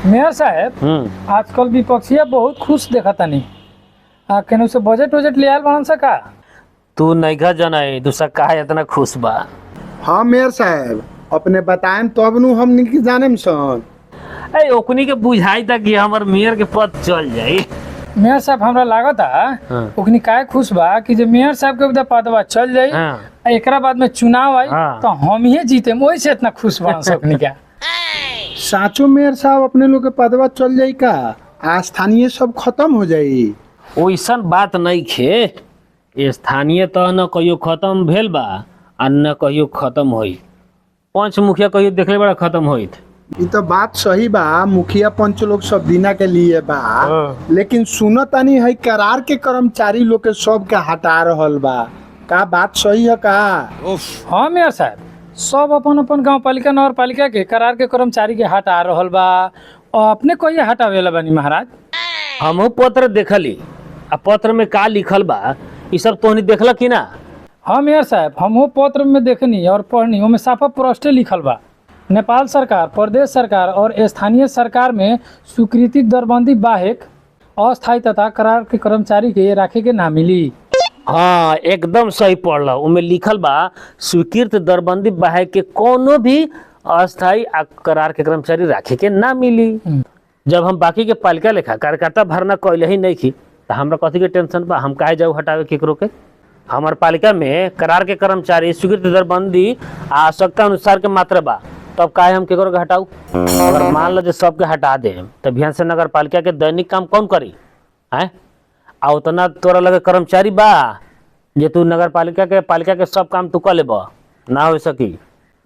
Mayor साहब आजकल विपक्षिया बहुत खुश देखा तनी केनू से बजट वजट ले आयल बनन सका। तू नैगा जनाई दूसरा काहे इतना खुश बा। हाँ मेयर साहब अपने बताएं तब नु हमनी की जानेम सन। ए ओकनी के बुझाई था कि हमर मेयर के पद चल जाई। मेयर साहब हमरा लागता ओकनी काहे खुश बा कि जे मेयर साहब के उधर पदवा चल जाई एकरा बाद में चुनाव आई तो हम ही जीते वही से इतना खुश बन सकनी क्या। साचो मेयर साहब अपने लोग के पदवा चल जाई का स्थानीय सब खत्म हो जाई। ओइसन बात नहीं खे स्थानीय तो न कहियो खत्म भेल बा आ न कहियो खत्म होई। पंच मुखिया कहियो देखले बड़ा खत्म होइत। ये तो बात सही बा मुखिया पंच लोग सब दिना के लिए बा लेकिन सुनतानी है करार के कर्मचारी लोग के सब के हटा रहल बा का बात सही है का। हाँ मेयर साहब सब अपन अपन गांव पालिका नगर पालिका के करार के कर्मचारी के हटा रहल बा और अपने कोई हटावेला बनी महाराज। हमहू पत्र देखली आ पत्र में का लिखल बा ई सब तोहनी देखल कि ना। हाँ मेयर साहब हम पत्र में देखनी और पढ़नी ओमे साफा प्रश्न लिखल बा नेपाल सरकार प्रदेश सरकार और स्थानीय सरकार में स्वीकृति दरबंदी बाहेक अस्थायी तथा करार के कर्मचारी के राखे के ना मिली। हाँ एकदम सही पढ़ल उनमें लिखल बा स्वीकृत दरबंदी बाहेक के कोनो भी अस्थायी करार के कर्मचारी राखे के ना मिली। जब हम बाकी के पालिका लेखा कार्यकर्ता भरना कैले ही नहीं थी तो हमरा कथी के टेंशन बा हम काहे जाऊ हटावे केकरो के। हमार पालिका में करार के कर्मचारी स्वीकृत दरबंदी आवश्यकता अनुसार के मात्र बा तब काहे हम केकरो के हटाऊ। अगर मान लो जो सबके हटा दे तो भियान से नगर पालिका के दैनिक काम कौन करी है आ उतना तोरा लगे कर्मचारी बा जे तू नगर पालिका के सब काम तू कर लेब ना हो सकी।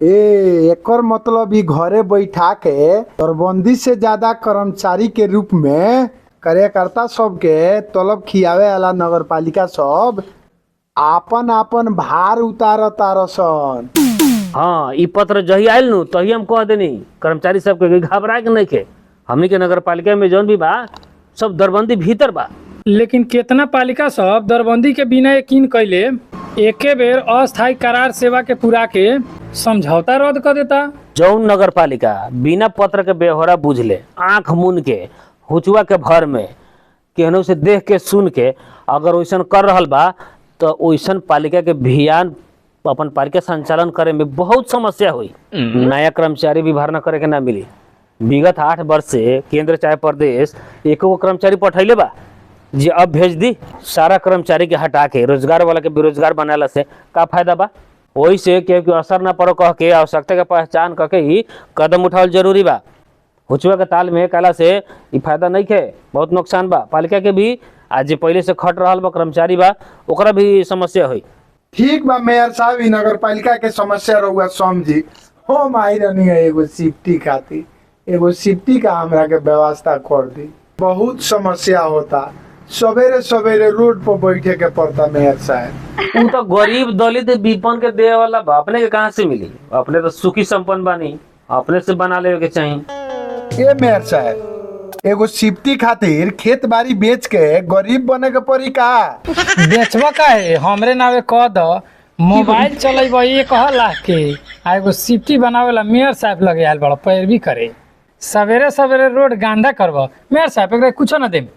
एकर मतलब ही घरे बैठा के दरबंदी से ज्यादा कर्मचारी के रूप में कार्यकर्ता सब के तलब खियावे वाला नगर पालिका सब आपन आपन भार उतार सन। हाँ ई पत्र जही आयल नु तही हम कह देनी कर्मचारी सब के घबरा के नहीं के हमनी के नगर पालिका में जौन भी बा सब दरबंदी भीतर बा। लेकिन केतना पालिका सब दरबंदी के बिना यकीन कैले एके बेर अस्थायी करार सेवा के पूरा के समझौता रद्द कर देता। जौन नगर पालिका बिना पत्र के बेहोरा बुझले आंख मुन के हुचुआ के भर में केहनो से देख के सुन के अगर वैसन कर रहल बा तो वैसन पालिका के भियान अपन पालिका संचालन करे में बहुत समस्या हुई। नया कर्मचारी भी भरना करे के ना मिली। विगत 8 वर्ष से केंद्र चाहे प्रदेश एको कर्मचारी पठैले बा जी अब भेज दी सारा कर्मचारी के हटा के रोजगार वाला के बेरोजगार बनाला से का फायदा बा। वही से क्योंकि असर ना पड़ो कह के आवश्यकता के पहचान करके ही कदम उठावल जरूरी बा। हुचुआ के ताल में काला से ई फायदा नहीं के बहुत नुकसान बा पालिका के भी आज पहले से खट रहल बा कर्मचारी बा ओकरा भी समस्या हुई। ठीक बा मेयर साहब ई नगर पालिका के समस्या रहुआ समझी हम आई रहनी है एगो सिफ्टी खातिर एगो सिफ्टी का हमरा के व्यवस्था कर दी। बहुत समस्या होता सवेरे सवेरे रोड पर बैठे के पड़ता मेयर साहब। उ तो गरीब दलित विपन्न के दे वाला बा अपने के कहाँ से मिली। अपने तो सुखी संपन्न बानी अपने से बना लेवे के चाहिए। ए मेयर साहब एगो सिफ्टी खातिर खेत बाड़ी बेच के गरीब बने के पड़ी का। बेचवा का है हमरे नावे कह दो मोबाइल चलेब 1 लाख के आ एगो सिफ्टी बनावेला मेयर साहब लगे आयल बड़ा पैरवी करे सवेरे सवेरे रोड गांधा करब मेयर साहब एकरा कुछ ना देम।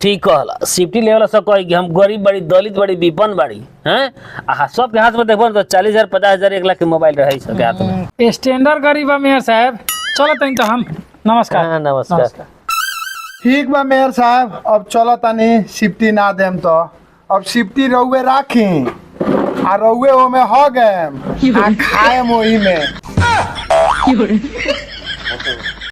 ठीक कहला सिफ्टी लेवला सब कहे कि हम गरीब बड़ी दलित बड़ी विपन्न बड़ी हैं आ सबके हाथ में देखबो तो 40,000 50,000 1 लाख के मोबाइल रही सबके हाथ में। स्टैंडर्ड गरीब बा मेयर साहब चलो तनी तो हम नमस्कार। हाँ, नमस्कार। ठीक बा मेयर साहब अब चलो तनी सिफ्टी ना देम तो अब सिफ्टी रउए राखी आ रउए ओमे हो गए आ खाए मोही में।